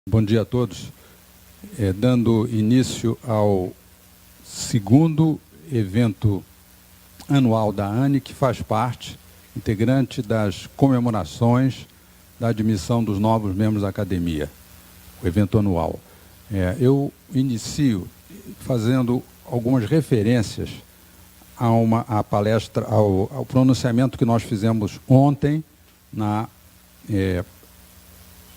Bom dia a todos. Dando início ao segundo evento anual da ANE, que faz parte, integrante das comemorações da admissão dos novos membros da academia, o evento anual. Eu inicio fazendo algumas referências à palestra, ao pronunciamento que nós fizemos ontem na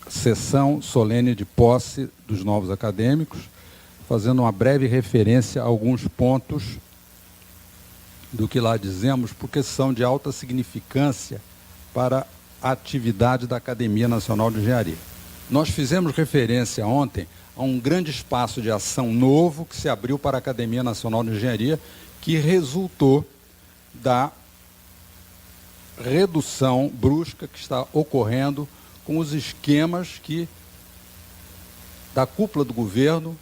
sessão solene de posse dos novos acadêmicos, fazendo uma breve referência a alguns pontos do que lá dizemos, porque são de alta significância para a atividade da Academia Nacional de Engenharia. Nós fizemos referência ontem a um grande espaço de ação novo que se abriu para a Academia Nacional de Engenharia, que resultou da redução brusca que está ocorrendo com os esquemas que, da cúpula do governo,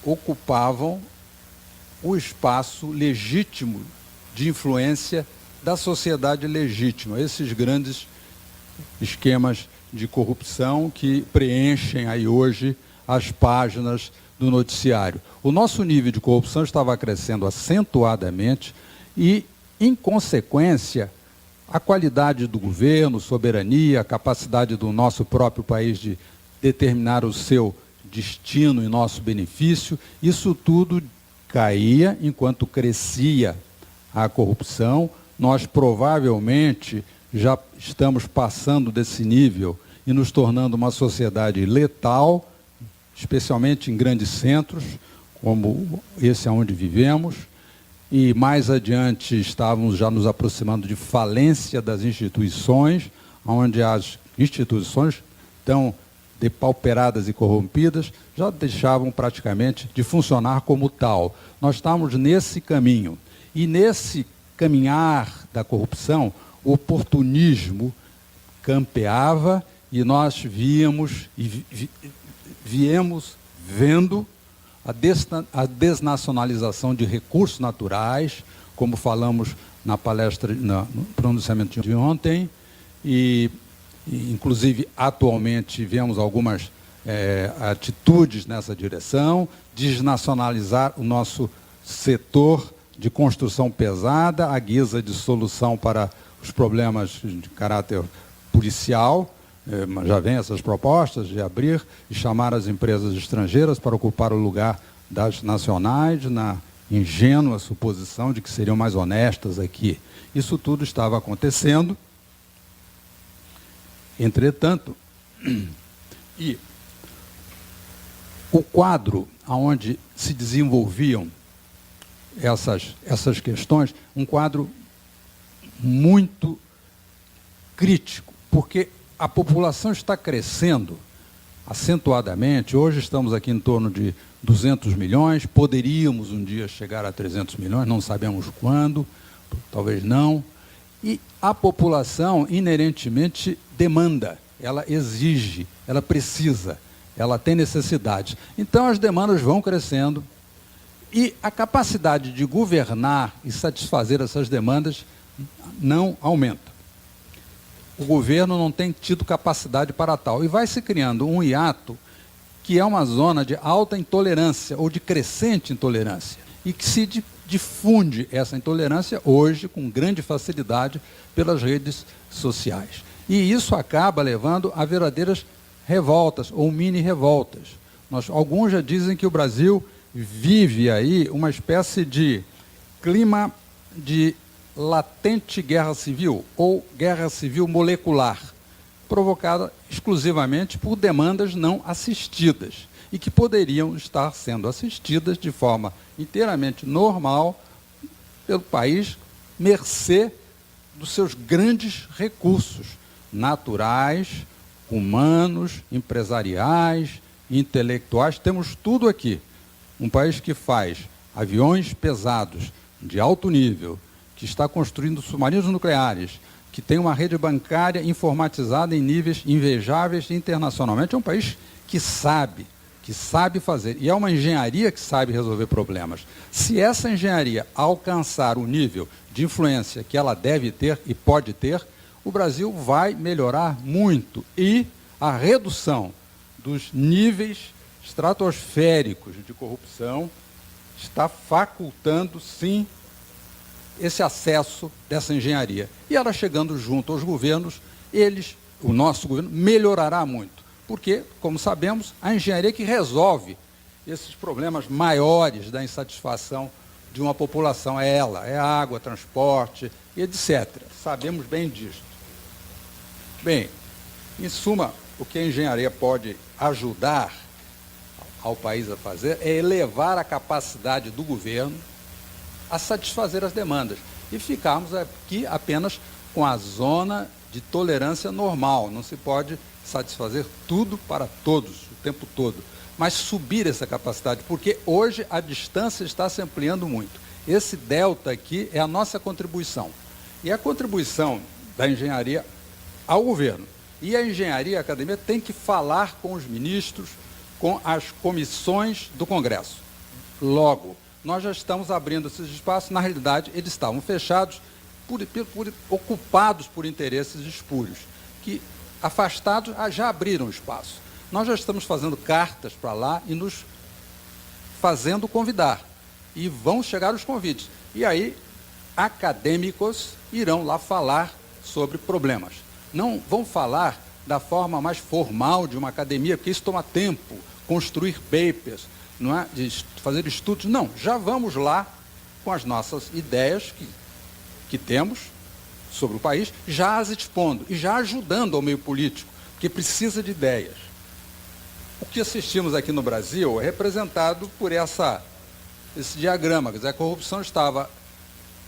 ocupavam o espaço legítimo de influência da sociedade legítima, esses grandes esquemas de corrupção que preenchem aí hoje as páginas do noticiário. O nosso nível de corrupção estava crescendo acentuadamente e, em consequência, a qualidade do governo, soberania, a capacidade do nosso próprio país de determinar o seu destino em nosso benefício, isso tudo caía enquanto crescia a corrupção. Nós provavelmente já estamos passando desse nível e nos tornando uma sociedade letal, especialmente em grandes centros, como esse onde vivemos. E mais adiante estávamos já nos aproximando de falência das instituições, onde as instituições tão depauperadas e corrompidas já deixavam praticamente de funcionar como tal. Nós estávamos nesse caminho. E nesse caminhar da corrupção, o oportunismo campeava e nós viemos vendo a desnacionalização de recursos naturais, como falamos na palestra, no pronunciamento de ontem, e inclusive atualmente vemos algumas atitudes nessa direção, desnacionalizar o nosso setor de construção pesada, à guisa de solução para os problemas de caráter policial. Já vem essas propostas de abrir e chamar as empresas estrangeiras para ocupar o lugar das nacionais, na ingênua suposição de que seriam mais honestas aqui. Isso tudo estava acontecendo. Entretanto, e o quadro onde se desenvolviam essas questões, um quadro muito crítico, porque a população está crescendo acentuadamente. Hoje estamos aqui em torno de 200 milhões, poderíamos um dia chegar a 300 milhões, não sabemos quando, talvez não. E a população inerentemente demanda, ela exige, ela precisa, ela tem necessidade. Então as demandas vão crescendo e a capacidade de governar e satisfazer essas demandas não aumenta. O governo não tem tido capacidade para tal. E vai se criando um hiato que é uma zona de alta intolerância ou de crescente intolerância e que se difunde essa intolerância hoje com grande facilidade pelas redes sociais. E isso acaba levando a verdadeiras revoltas ou mini-revoltas. Alguns já dizem que o Brasil vive aí uma espécie de clima de latente guerra civil ou guerra civil molecular, provocada exclusivamente por demandas não assistidas e que poderiam estar sendo assistidas de forma inteiramente normal pelo país, mercê dos seus grandes recursos naturais, humanos, empresariais, intelectuais. Temos tudo aqui. Um país que faz aviões pesados de alto nível, que está construindo submarinos nucleares, que tem uma rede bancária informatizada em níveis invejáveis internacionalmente. É um país que sabe fazer. E é uma engenharia que sabe resolver problemas. Se essa engenharia alcançar o nível de influência que ela deve ter e pode ter, o Brasil vai melhorar muito. E a redução dos níveis estratosféricos de corrupção está facultando, sim, esse acesso dessa engenharia. E ela chegando junto aos governos, o nosso governo, melhorará muito. Porque, como sabemos, a engenharia que resolve esses problemas maiores da insatisfação de uma população é ela, é a água, transporte, etc. Sabemos bem disso. Bem, em suma, o que a engenharia pode ajudar ao país a fazer é elevar a capacidade do governo a satisfazer as demandas e ficarmos aqui apenas com a zona de tolerância normal. Não se pode satisfazer tudo para todos, o tempo todo, mas subir essa capacidade, porque hoje a distância está se ampliando muito. Esse delta aqui é a nossa contribuição. E a contribuição da engenharia ao governo. E a engenharia e a academia tem que falar com os ministros, com as comissões do Congresso. Logo, nós já estamos abrindo esses espaços, na realidade, eles estavam fechados, ocupados por interesses espúrios, que, afastados, já abriram espaço. Nós já estamos fazendo cartas para lá e nos fazendo convidar. E vão chegar os convites. E aí, acadêmicos irão lá falar sobre problemas. Não vão falar da forma mais formal de uma academia, porque isso toma tempo, construir papers, não é? De fazer estudos. Não, já vamos lá com as nossas ideias que temos sobre o país, já as expondo e já ajudando ao meio político, que precisa de ideias. O que assistimos aqui no Brasil é representado por esse diagrama, quer dizer, a corrupção estava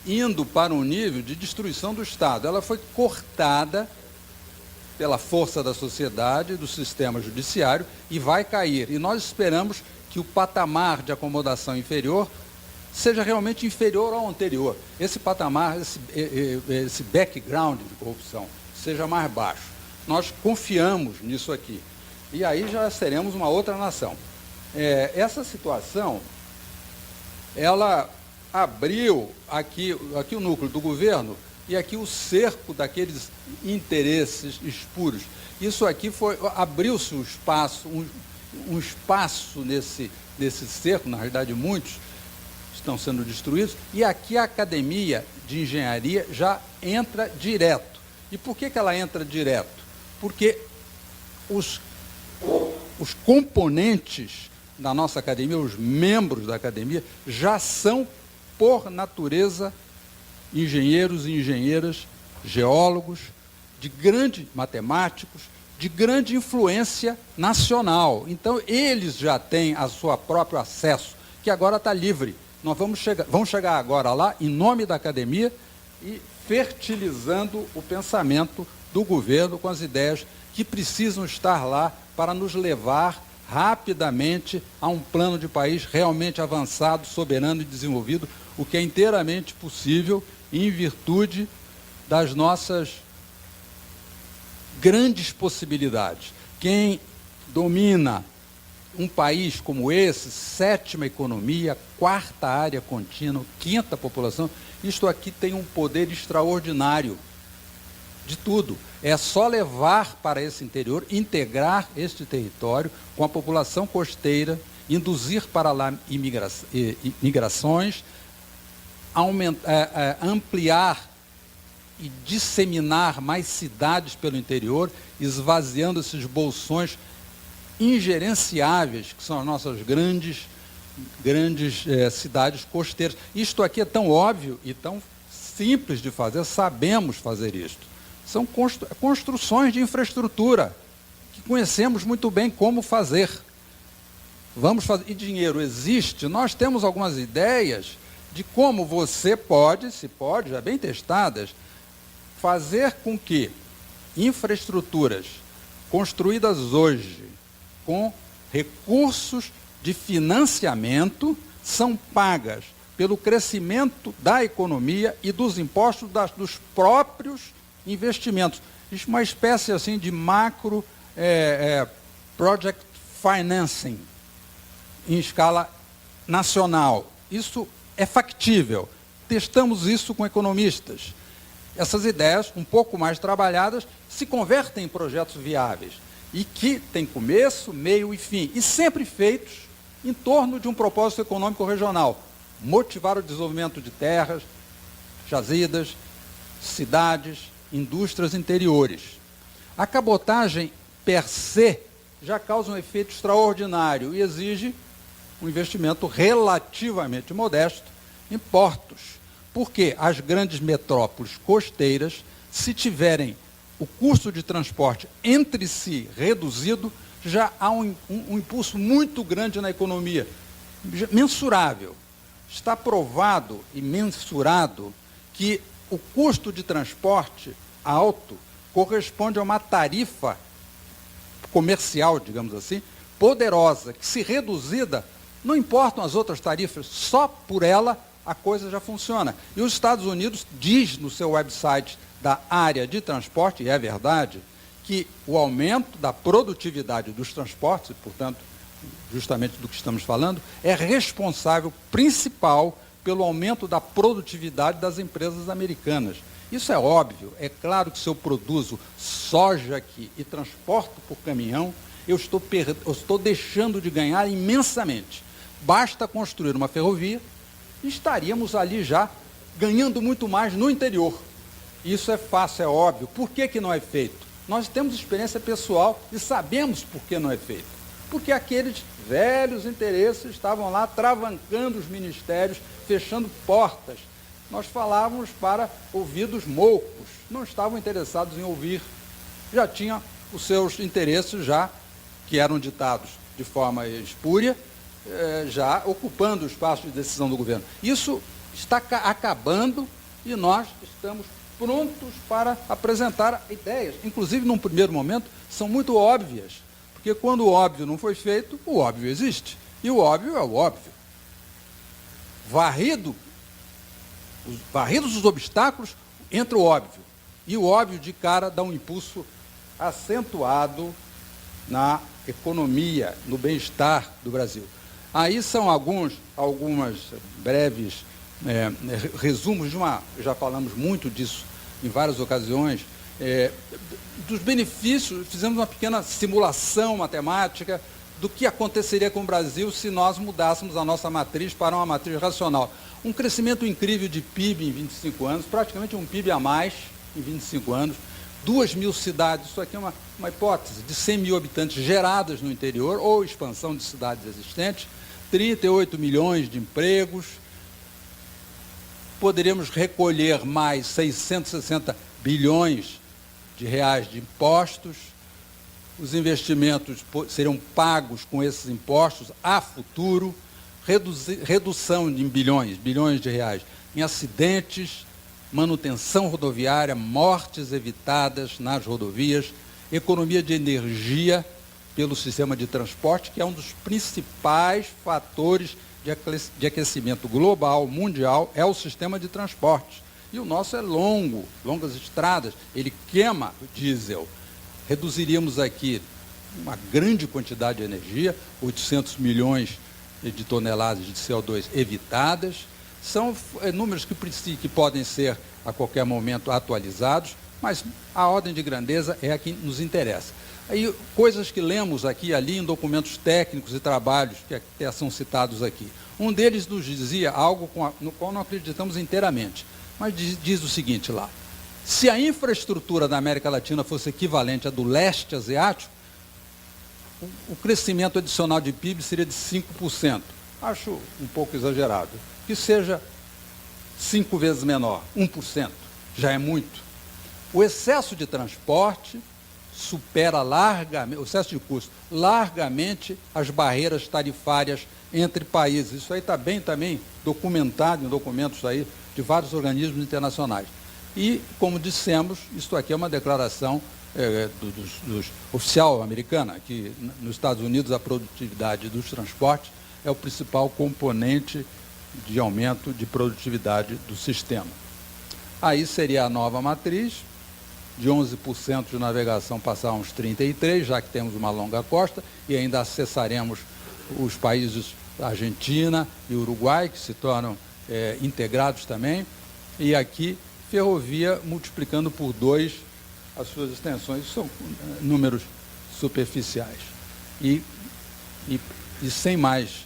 indo para um nível de destruição do Estado. Ela foi cortada pela força da sociedade, do sistema judiciário, e vai cair. E nós esperamos que o patamar de acomodação inferior seja realmente inferior ao anterior. Esse patamar, esse background de corrupção, seja mais baixo. Nós confiamos nisso aqui. E aí já seremos uma outra nação. Essa situação, ela abriu aqui o núcleo do governo e aqui o cerco daqueles interesses espúrios. Isso aqui abriu-se um espaço nesse cerco, na realidade muitos estão sendo destruídos, e aqui a academia de engenharia já entra direto. E por que ela entra direto? Porque os componentes da nossa academia, os membros da academia, já são, por natureza, engenheiros e engenheiras, geólogos, de grandes matemáticos, de grande influência nacional. Então, eles já têm a sua próprio acesso, que agora está livre. Nós vamos chegar agora lá, em nome da academia, e fertilizando o pensamento do governo com as ideias que precisam estar lá para nos levar rapidamente a um plano de país realmente avançado, soberano e desenvolvido, o que é inteiramente possível em virtude das nossas grandes possibilidades. Quem domina um país como esse, 7ª economia, 4ª área contínua, 5ª população, isto aqui tem um poder extraordinário de tudo. É só levar para esse interior, integrar este território com a população costeira, induzir para lá imigrações, ampliar e disseminar mais cidades pelo interior, esvaziando esses bolsões ingerenciáveis, que são as nossas grandes cidades costeiras. Isto aqui é tão óbvio e tão simples de fazer, sabemos fazer isto. São construções de infraestrutura, que conhecemos muito bem como fazer. Vamos fazer. E dinheiro existe, nós temos algumas ideias de como você pode, já bem testadas, fazer com que infraestruturas construídas hoje com recursos de financiamento são pagas pelo crescimento da economia e dos impostos dos próprios investimentos. Isso é uma espécie assim de macro project financing em escala nacional. Isso é factível. Testamos isso com economistas. Essas ideias, um pouco mais trabalhadas, se convertem em projetos viáveis. e que tem começo, meio e fim, e sempre feitos em torno de um propósito econômico regional, motivar o desenvolvimento de terras, jazidas, cidades, indústrias interiores. A cabotagem, per se, já causa um efeito extraordinário e exige um investimento relativamente modesto em portos, porque as grandes metrópoles costeiras, se tiverem o custo de transporte entre si reduzido, já há um impulso muito grande na economia, mensurável. Está provado e mensurado que o custo de transporte alto corresponde a uma tarifa comercial, digamos assim, poderosa, que se reduzida, não importam as outras tarifas, só por ela a coisa já funciona. E os Estados Unidos diz no seu website da área de transporte, e é verdade, que o aumento da produtividade dos transportes, e, portanto, justamente do que estamos falando, é responsável principal pelo aumento da produtividade das empresas americanas. Isso é óbvio, é claro que se eu produzo soja aqui e transporto por caminhão, eu estou deixando de ganhar imensamente. Basta construir uma ferrovia e estaríamos ali já ganhando muito mais no interior. Isso é fácil, é óbvio. Por que não é feito? Nós temos experiência pessoal e sabemos por que não é feito. Porque aqueles velhos interesses estavam lá travancando os ministérios, fechando portas. Nós falávamos para ouvidos moucos, não estavam interessados em ouvir. Já tinham os seus interesses já, que eram ditados de forma espúria, já ocupando o espaço de decisão do governo. Isso está acabando e nós estamos prontos para apresentar ideias. Inclusive, num primeiro momento, são muito óbvias, porque quando o óbvio não foi feito, o óbvio existe. E o óbvio é o óbvio. Varridos os obstáculos, entra o óbvio. E o óbvio, de cara, dá um impulso acentuado na economia, no bem-estar do Brasil. Aí são algumas breves resumos já falamos muito disso em várias ocasiões, dos benefícios. Fizemos uma pequena simulação matemática do que aconteceria com o Brasil se nós mudássemos a nossa matriz para uma matriz racional. Um crescimento incrível de PIB em 25 anos, praticamente um PIB a mais em 25 anos, 2.000 cidades, isso aqui é uma hipótese, de 100 mil habitantes geradas no interior, ou expansão de cidades existentes, 38 milhões de empregos, poderíamos recolher mais 660 bilhões de reais de impostos, os investimentos seriam pagos com esses impostos a futuro, redução de bilhões de reais em acidentes, manutenção rodoviária, mortes evitadas nas rodovias, economia de energia pelo sistema de transporte, que é um dos principais fatores de aquecimento global, mundial, é o sistema de transporte. E o nosso é longas estradas, ele queima diesel. Reduziríamos aqui uma grande quantidade de energia, 800 milhões de toneladas de CO2 evitadas. São números que podem ser a qualquer momento atualizados, mas a ordem de grandeza é a que nos interessa. Aí, coisas que lemos aqui e ali em documentos técnicos e trabalhos que até são citados aqui. Um deles nos dizia algo no qual não acreditamos inteiramente, mas diz o seguinte lá: se a infraestrutura da América Latina fosse equivalente à do leste asiático, o crescimento adicional de PIB seria de 5%. Acho um pouco exagerado. Que seja 5 vezes menor, 1%, já é muito. O excesso de transporte supera largamente, o excesso de custo, largamente as barreiras tarifárias entre países. Isso aí está bem também documentado em documentos aí de vários organismos internacionais. E, como dissemos, isto aqui é uma declaração oficial americana, que nos Estados Unidos a produtividade dos transportes é o principal componente de aumento de produtividade do sistema. Aí seria a nova matriz, de 11% de navegação passar a uns 33%, já que temos uma longa costa, e ainda acessaremos os países Argentina e Uruguai, que se tornam integrados também, e aqui ferrovia multiplicando por 2 as suas extensões. São números superficiais. E sem mais.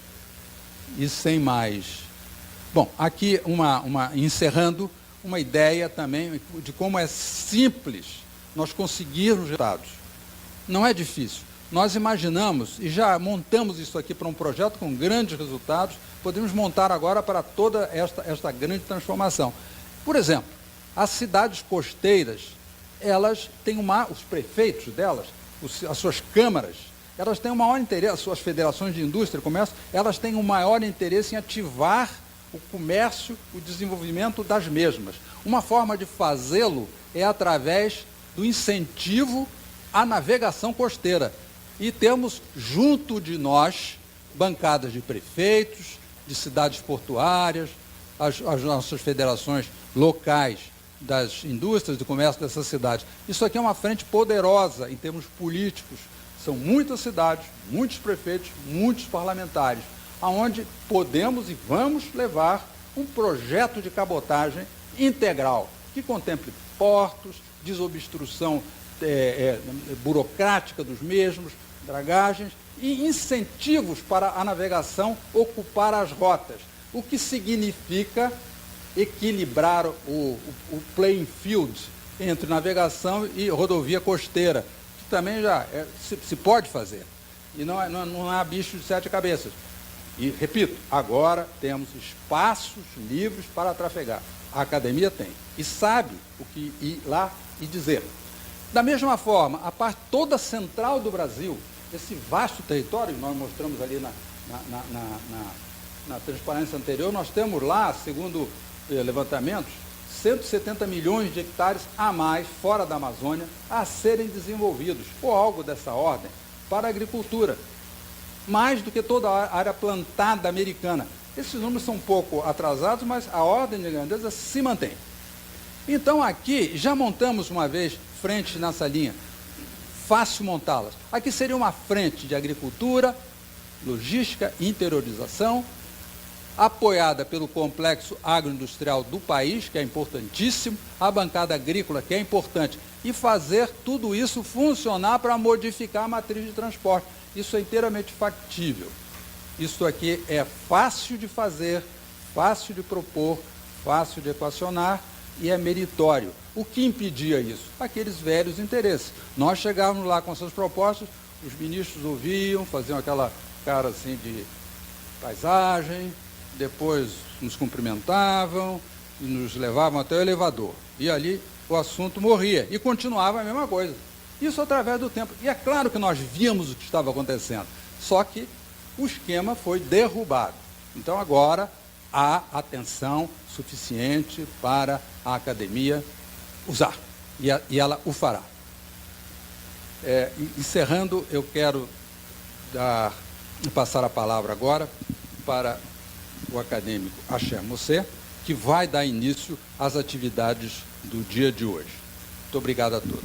Bom, aqui, encerrando, uma ideia também de como é simples nós conseguirmos resultados. Não é difícil. Nós imaginamos, e já montamos isso aqui para um projeto com grandes resultados, podemos montar agora para toda esta grande transformação. Por exemplo, as cidades costeiras, elas têm os prefeitos delas, as suas câmaras, elas têm o maior interesse, as suas federações de indústria e comércio, elas têm o maior interesse em ativar o comércio, o desenvolvimento das mesmas. Uma forma de fazê-lo é através do incentivo à navegação costeira. E temos junto de nós bancadas de prefeitos, de cidades portuárias, as nossas federações locais das indústrias do comércio dessas cidades. Isso aqui é uma frente poderosa em termos políticos. São muitas cidades, muitos prefeitos, muitos parlamentares, aonde podemos e vamos levar um projeto de cabotagem integral, que contemple portos, desobstrução burocrática dos mesmos, dragagens e incentivos para a navegação ocupar as rotas, o que significa equilibrar o playing field entre navegação e rodovia costeira, que também já se pode fazer, e não há bicho de sete cabeças. E, repito, agora temos espaços livres para trafegar. A academia tem, e sabe o que ir lá e dizer. Da mesma forma, a parte toda central do Brasil, esse vasto território, nós mostramos ali na transparência anterior, nós temos lá, segundo levantamentos, 170 milhões de hectares a mais, fora da Amazônia, a serem desenvolvidos, ou algo dessa ordem, para a agricultura. Mais do que toda a área plantada americana. Esses números são um pouco atrasados, mas a ordem de grandeza se mantém. Então, aqui, já montamos uma vez frentes nessa linha, fácil montá-las. Aqui seria uma frente de agricultura, logística, interiorização, apoiada pelo complexo agroindustrial do país, que é importantíssimo, a bancada agrícola, que é importante, e fazer tudo isso funcionar para modificar a matriz de transporte. Isso é inteiramente factível. Isso aqui é fácil de fazer, fácil de propor, fácil de equacionar e é meritório. O que impedia isso? Aqueles velhos interesses. Nós chegávamos lá com essas propostas, os ministros ouviam, faziam aquela cara assim de paisagem, depois nos cumprimentavam e nos levavam até o elevador. E ali o assunto morria e continuava a mesma coisa. Isso através do tempo. E é claro que nós víamos o que estava acontecendo, só que o esquema foi derrubado. Então agora há atenção suficiente para a academia usar, e ela o fará. Encerrando, eu quero passar a palavra agora para o acadêmico Axé Mossé, que vai dar início às atividades do dia de hoje. Muito obrigado a todos.